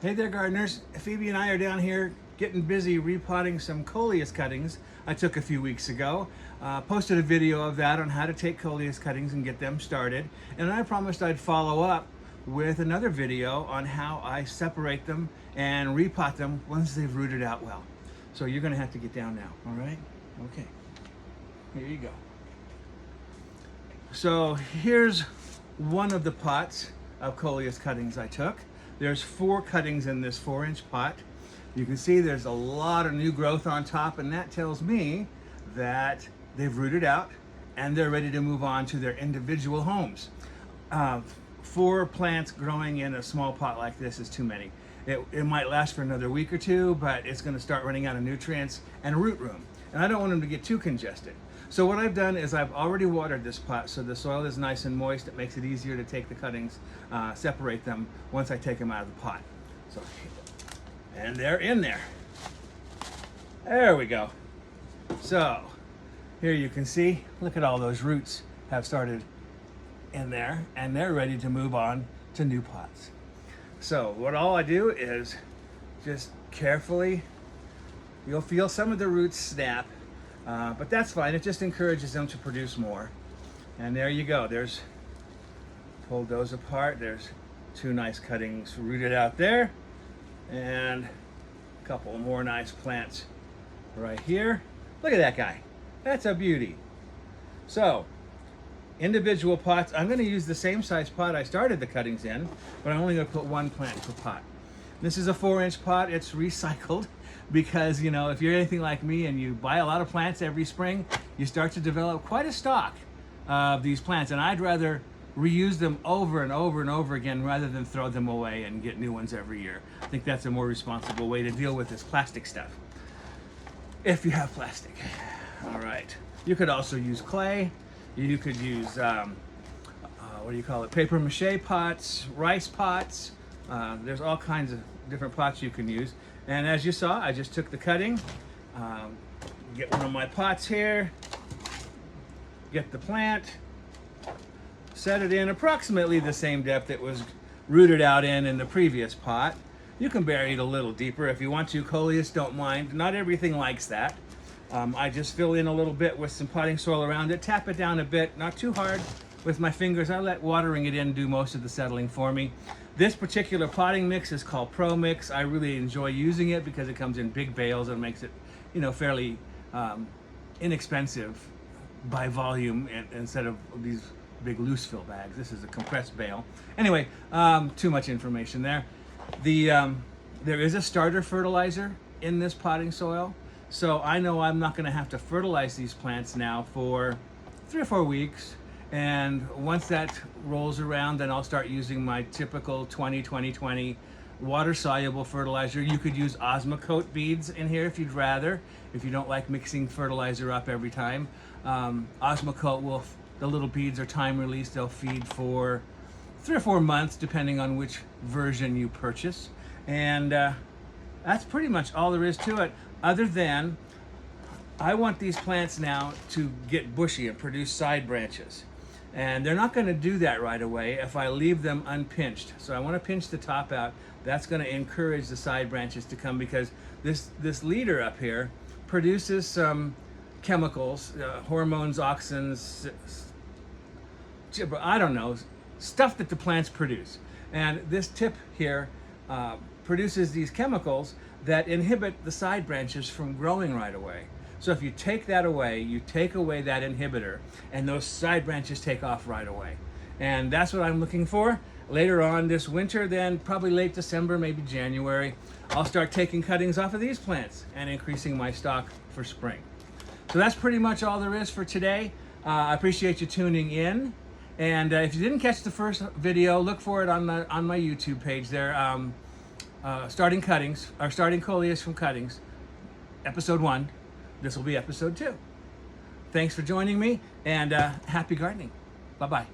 Hey there, gardeners. Phoebe and I are down here getting busy repotting some Coleus cuttings I took a few weeks ago. Posted a video of that on how to take Coleus cuttings and get them started. And I promised I'd follow up with another video on how I separate them and repot them once they've rooted out well. So you're gonna have to get down now, all right? Okay, here you go. So here's one of the pots of Coleus cuttings I took. There's 4 cuttings in this 4-inch pot. You can see there's a lot of new growth on top, and that tells me that they've rooted out and they're ready to move on to their individual homes. 4 plants growing in a small pot like this is too many. It might last for another week or 2, but it's gonna start running out of nutrients and root room. And I don't want them to get too congested. So what I've done is I've already watered this pot so the soil is nice and moist. It makes it easier to take the cuttings, separate them once I take them out of the pot. So, and they're in there. There we go. So here you can see, look at all those roots have started in there and they're ready to move on to new pots. So all I do is just carefully, you'll feel some of the roots snap, but that's fine. It just encourages them to produce more. And there you go. There's, pulled those apart. There's 2 nice cuttings rooted out there and a couple more nice plants right here. Look at that guy. That's a beauty. So individual pots, I'm going to use the same size pot I started the cuttings in, but I'm only going to put 1 plant per pot. This is a 4-inch pot. It's recycled because, you know, if you're anything like me and you buy a lot of plants every spring, you start to develop quite a stock of these plants. And I'd rather reuse them over and over and over again rather than throw them away and get new ones every year. I think that's a more responsible way to deal with this plastic stuff, if you have plastic. All right. You could also use clay. You could use, what do you call it? Paper mache pots, rice pots. There's all kinds of different pots you can use. And as you saw, I just took the cutting, get one of my pots here, get the plant, set it in approximately the same depth it was rooted out in the previous pot. You can bury it a little deeper if you want to. Coleus don't mind. Not everything likes that. I just fill in a little bit with some potting soil around it, tap it down a bit, not too hard with my fingers. I let watering it in do most of the settling for me. This particular potting mix is called Pro Mix. I really enjoy using it because it comes in big bales and makes it, you know, fairly inexpensive by volume instead of these big loose fill bags. This is a compressed bale. Anyway, too much information there. There is a starter fertilizer in this potting soil. So I know I'm not going to have to fertilize these plants now for 3 or 4 weeks. And once that rolls around, then I'll start using my typical 20-20-20 water-soluble fertilizer. You could use Osmocote beads in here if you'd rather, if you don't like mixing fertilizer up every time. Osmocote will, the little beads are time released. They'll feed for 3 or 4 months, depending on which version you purchase. And that's pretty much all there is to it, other than I want these plants now to get bushy and produce side branches. And they're not going to do that right away if I leave them unpinched. So I want to pinch the top out. That's going to encourage the side branches to come because this leader up here produces some chemicals, hormones, auxins, I don't know, stuff that the plants produce. And this tip here produces these chemicals that inhibit the side branches from growing right away. So if you take that away, you take away that inhibitor, and those side branches take off right away. And that's what I'm looking for. Later on this winter, then probably late December, maybe January, I'll start taking cuttings off of these plants and increasing my stock for spring. So that's pretty much all there is for today. I appreciate you tuning in. And if you didn't catch the first video, look for it on my YouTube page there. Starting cuttings, or starting Coleus from cuttings, episode 1. This will be episode 2. Thanks for joining me, and happy gardening. Bye-bye.